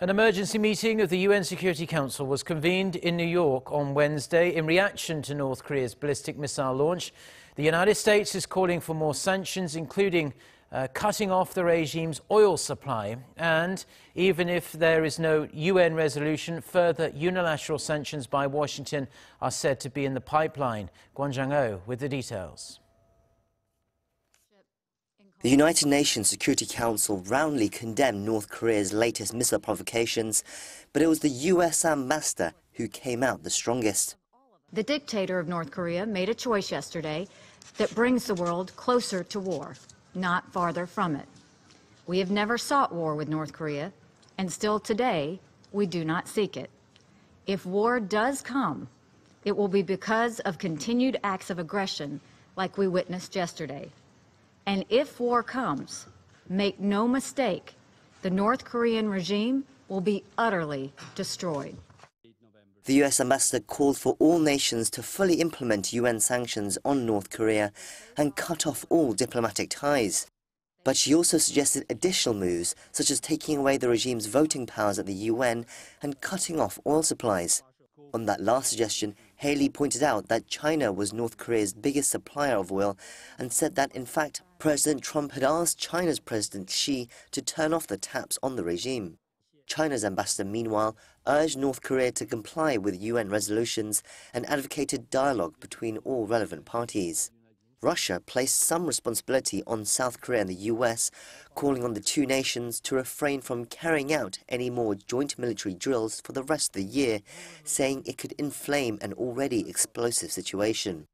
An emergency meeting of the UN Security Council was convened in New York on Wednesday in reaction to North Korea's ballistic missile launch. The United States is calling for more sanctions, including cutting off the regime's oil supply. And even if there is no UN resolution, further unilateral sanctions by Washington are said to be in the pipeline. Kwon Jang-ho with the details. The United Nations Security Council roundly condemned North Korea's latest missile provocations, but it was the US ambassador who came out the strongest. The dictator of North Korea made a choice yesterday that brings the world closer to war, not farther from it. We have never sought war with North Korea, and still today, we do not seek it. If war does come, it will be because of continued acts of aggression like we witnessed yesterday. And if war comes, make no mistake, the North Korean regime will be utterly destroyed. The US ambassador called for all nations to fully implement UN sanctions on North Korea and cut off all diplomatic ties. But she also suggested additional moves, such as taking away the regime's voting powers at the UN and cutting off oil supplies. On that last suggestion, Haley pointed out that China was North Korea's biggest supplier of oil and said that, in fact, President Trump had asked China's President Xi to turn off the taps on the regime. China's ambassador, meanwhile, urged North Korea to comply with UN resolutions and advocated dialogue between all relevant parties. Russia placed some responsibility on South Korea and the US, calling on the two nations to refrain from carrying out any more joint military drills for the rest of the year, saying it could inflame an already explosive situation.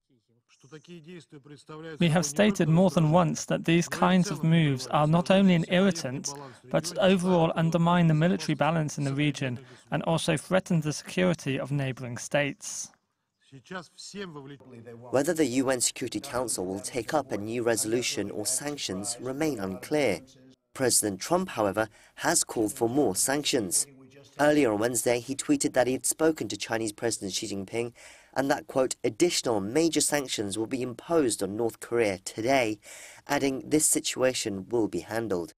We have stated more than once that these kinds of moves are not only an irritant, but overall undermine the military balance in the region and also threaten the security of neighboring states. Whether the UN Security Council will take up a new resolution or sanctions remain unclear. President Trump, however, has called for more sanctions. Earlier on Wednesday, he tweeted that he had spoken to Chinese President Xi Jinping and that, quote, additional major sanctions will be imposed on North Korea today, adding this situation will be handled.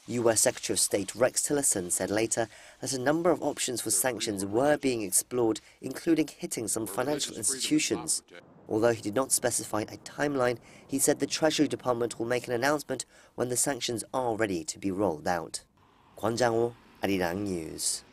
US Secretary of State Rex Tillerson said later that a number of options for sanctions were being explored, including hitting some financial institutions. Although he did not specify a timeline, he said the Treasury Department will make an announcement when the sanctions are ready to be rolled out. Kwon Jang-ho, Arirang News.